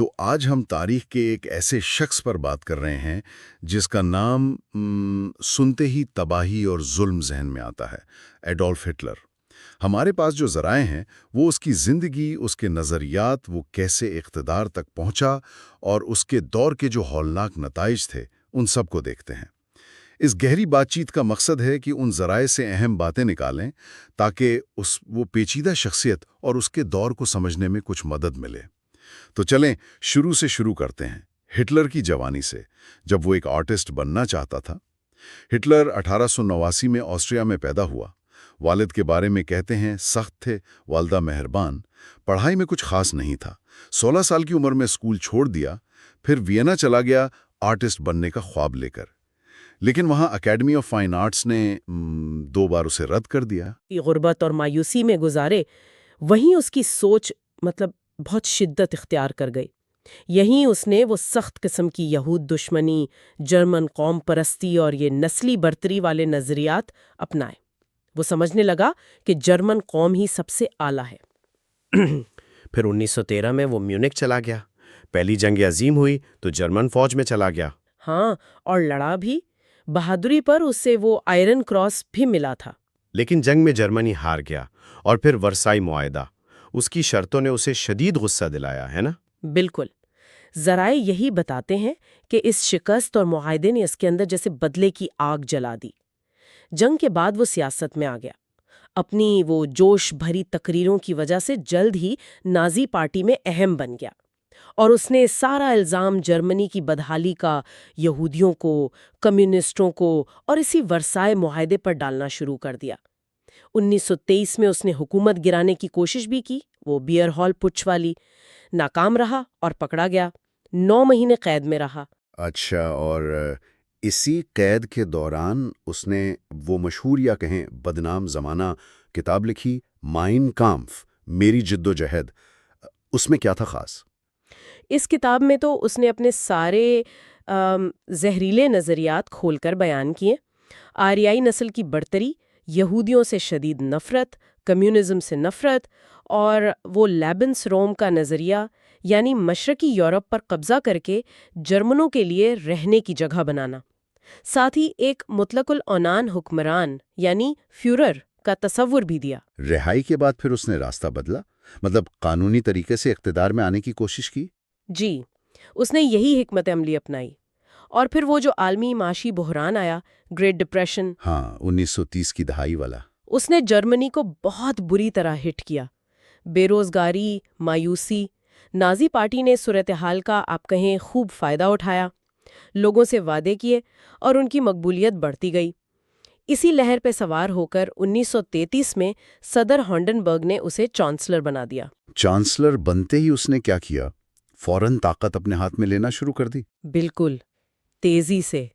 تو آج ہم تاریخ کے ایک ایسے شخص پر بات کر رہے ہیں جس کا نام سنتے ہی تباہی اور ظلم ذہن میں آتا ہے، ایڈولف ہٹلر۔ ہمارے پاس جو ذرائع ہیں وہ اس کی زندگی، اس کے نظریات، وہ کیسے اقتدار تک پہنچا اور اس کے دور کے جو ہولناک نتائج تھے ان سب کو دیکھتے ہیں۔ اس گہری بات چیت کا مقصد ہے کہ ان ذرائع سے اہم باتیں نکالیں تاکہ وہ پیچیدہ شخصیت اور اس کے دور کو سمجھنے میں کچھ مدد ملے۔ تو چلیں شروع سے شروع کرتے ہیں، ہٹلر کی جوانی سے، جب وہ ایک آرٹسٹ بننا چاہتا تھا۔ ہٹلر 1889 میں آسٹریا میں پیدا ہوا۔ والد کے بارے میں کہتے ہیں سخت تھے، والدہ مہربان، پڑھائی میں کچھ خاص نہیں تھا۔ 16 سال کی عمر میں اسکول چھوڑ دیا، پھر وینا چلا گیا آرٹسٹ بننے کا خواب لے کر، لیکن وہاں اکیڈمی آف فائن آرٹس نے 2 بار اسے رد کر دیا۔ غربت اور مایوسی میں گزارے، وہیں اس کی سوچ بہت شدت اختیار کر گئی۔ یہیں اس نے وہ سخت قسم کی یہود دشمنی، جرمن قوم پرستی اور یہ نسلی برتری والے نظریات اپنائے۔ وہ سمجھنے لگا کہ جرمن قوم ہی سب سے اعلیٰ ہے۔ پھر 1913 میں وہ میونک چلا گیا۔ پہلی جنگ عظیم ہوئی تو جرمن فوج میں چلا گیا۔ ہاں، اور لڑا بھی۔ بہادری پر اسے وہ آئرن کراس بھی ملا تھا۔ لیکن جنگ میں جرمنی ہار گیا، اور پھر ورسائی معاہدہ، اس کی شرطوں نے اسے شدید غصہ دلایا، ہے نا؟ بالکل۔ ذرائع یہی بتاتے ہیں کہ اس شکست اور معاہدے نے اس کے اندر جیسے بدلے کی آگ جلا دی۔ جنگ کے بعد وہ سیاست میں آ گیا۔ اپنی وہ جوش بھری تقریروں کی وجہ سے جلد ہی نازی پارٹی میں اہم بن گیا، اور اس نے سارا الزام جرمنی کی بدحالی کا یہودیوں کو، کمیونسٹوں کو اور اسی ورسائے معاہدے پر ڈالنا شروع کر دیا۔ 1923 میں اس نے حکومت گرانے کی کوشش بھی کی، وہ بیئر ہال پٹش والی، ناکام رہا اور پکڑا گیا۔ 9 مہینے قید میں رہا۔ اچھا، اور اسی قید کے دوران اس نے وہ مشہور یا کہیں بدنام زمانہ کتاب لکھی، مائن کامف، میری جد و جہد۔ اس میں کیا تھا خاص؟ اس کتاب میں تو اس نے اپنے سارے زہریلے نظریات کھول کر بیان کیے۔ آریائی نسل کی برتری، یہودیوں سے شدید نفرت، کمیونزم سے نفرت، اور وہ لیبنس روم کا نظریہ، یعنی مشرقی یورپ پر قبضہ کر کے جرمنوں کے لیے رہنے کی جگہ بنانا۔ ساتھ ہی ایک مطلق العنان حکمران یعنی فیورر کا تصور بھی دیا۔ رہائی کے بعد پھر اس نے راستہ بدلا، مطلب قانونی طریقے سے اقتدار میں آنے کی کوشش کی؟ جی، اس نے یہی حکمت عملی اپنائی، اور پھر وہ جو عالمی معاشی بحران آیا، گریٹ ڈپریشن، ہاں، 1930 کی دہائی والا، اس نے جرمنی کو بہت بری طرح ہٹ کیا۔ بے روزگاری، مایوسی، نازی پارٹی نے صورتحال کا آپ کہیں خوب فائدہ اٹھایا، لوگوں سے وعدے کیے اور ان کی مقبولیت بڑھتی گئی۔ اسی لہر پہ سوار ہو کر 1933 میں صدر ہانڈنبرگ نے اسے چانسلر بنا دیا۔ چانسلر بنتے ہی اس نے کیا کیا؟ فوراً طاقت اپنے ہاتھ میں لینا شروع کر دی؟ بالکل، تیزی سے۔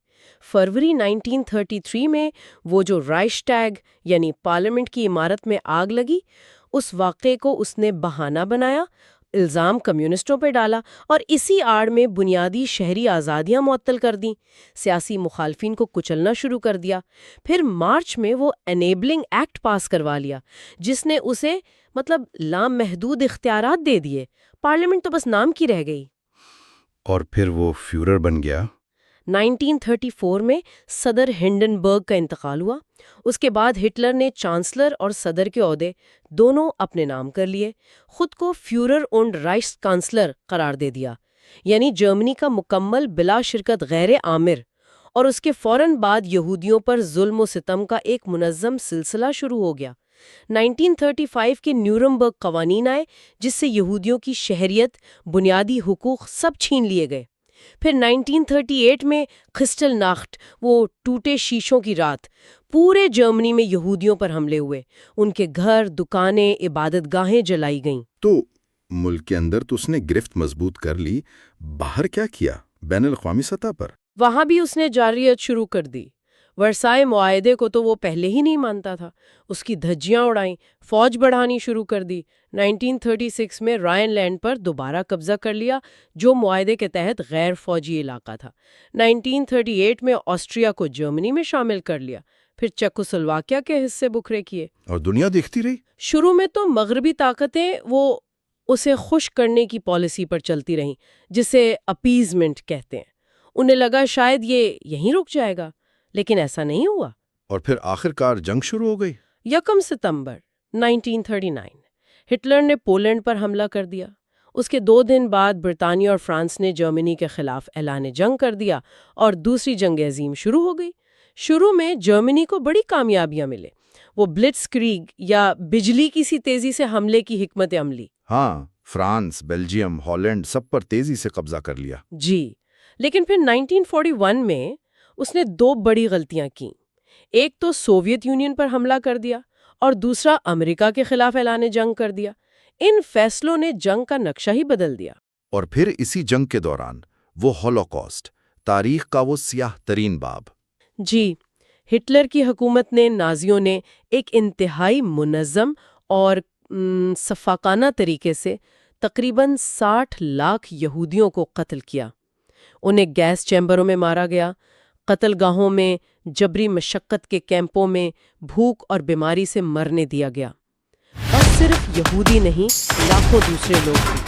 فروری 1933 میں وہ جو رائشٹیگ یعنی پارلیمنٹ کی عمارت میں آگ لگی، اس واقعے کو اس نے بہانہ بنایا، الزام کمیونسٹوں پہ ڈالا اور اسی آڑ میں بنیادی شہری آزادیاں معطل کر دیں، سیاسی مخالفین کو کچلنا شروع کر دیا۔ پھر مارچ میں وہ انیبلنگ ایکٹ پاس کروا لیا، جس نے اسے لامحدود اختیارات دے دیے۔ پارلیمنٹ تو بس نام کی رہ گئی۔ اور پھر وہ فیورر بن گیا۔ 1934 میں صدر ہنڈنبرگ کا انتقال ہوا۔ اس کے بعد ہٹلر نے چانسلر اور صدر کے عہدے دونوں اپنے نام کر لیے، خود کو فیورر und رائچسکانسلر قرار دے دیا، یعنی جرمنی کا مکمل بلا شرکت غیر آمر، اور اس کے فوراً بعد یہودیوں پر ظلم و ستم کا ایک منظم سلسلہ شروع ہو گیا۔ 1935 کے نیورمبرگ قوانین آئے، جس سے یہودیوں کی شہریت، بنیادی حقوق سب چھین لیے گئے۔ پھر 1938 میں کرسٹل ناخت، وہ ٹوٹے شیشوں کی رات، پورے جرمنی میں یہودیوں پر حملے ہوئے، ان کے گھر، دکانیں، عبادت گاہیں جلائی گئیں۔ تو ملک کے اندر تو اس نے گرفت مضبوط کر لی، باہر کیا کیا بین الاقوامی سطح پر؟ وہاں بھی اس نے جارحیت شروع کر دی۔ ورسائے معاہدے کو تو وہ پہلے ہی نہیں مانتا تھا، اس کی دھجیاں اڑائیں، فوج بڑھانی شروع کر دی۔ 1936 میں رائن لینڈ پر دوبارہ قبضہ کر لیا، جو معاہدے کے تحت غیر فوجی علاقہ تھا۔ 1938 میں آسٹریا کو جرمنی میں شامل کر لیا، پھر چیکوسلواکیہ کے حصے بکھرے کیے۔ اور دنیا دیکھتی رہی۔ شروع میں تو مغربی طاقتیں وہ اسے خوش کرنے کی پالیسی پر چلتی رہیں، جسے اپیزمنٹ کہتے ہیں۔ انہیں لگا شاید یہ یہیں رک جائے گا، لیکن ایسا نہیں ہوا۔ اور پھر آخر کار جنگ شروع ہو گئی۔ 1 ستمبر 1939 ہٹلر نے پولینڈ پر حملہ کر دیا۔ اس کے 2 دن بعد برطانیہ اور فرانس نے جرمنی کے خلاف اعلان جنگ کر دیا اور دوسری جنگ عظیم شروع ہو گئی۔ شروع میں جرمنی کو بڑی کامیابیاں ملے، وہ بلٹس کریگ یا بجلی کی سی تیزی سے حملے کی حکمت عملی۔ ہاں، فرانس، بیلجیم، ہالینڈ سب پر تیزی سے قبضہ کر لیا۔ جی، لیکن پھر 1941 میں اس نے 2 بڑی غلطیاں کیں۔ ایک تو سوویت یونین پر حملہ کر دیا اور دوسرا امریکہ کے خلاف اعلان جنگ کر دیا۔ ان فیصلوں نے جنگ کا نقشہ ہی بدل دیا۔ اور پھر اسی جنگ کے دوران وہ ہولوکاسٹ، تاریخ کا وہ سیاہ ترین باب۔ جی، ہٹلر کی حکومت نے، نازیوں نے ایک انتہائی منظم اور شفاقانہ طریقے سے تقریباً 60 لاکھ یہودیوں کو قتل کیا۔ انہیں گیس چیمبروں میں مارا گیا، قتل گاہوں میں، جبری مشقت کے کیمپوں میں، بھوک اور بیماری سے مرنے دیا گیا۔ اور صرف یہودی نہیں، لاکھوں دوسرے لوگ بھی،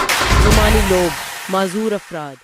رومانی لوگ، معذور افراد،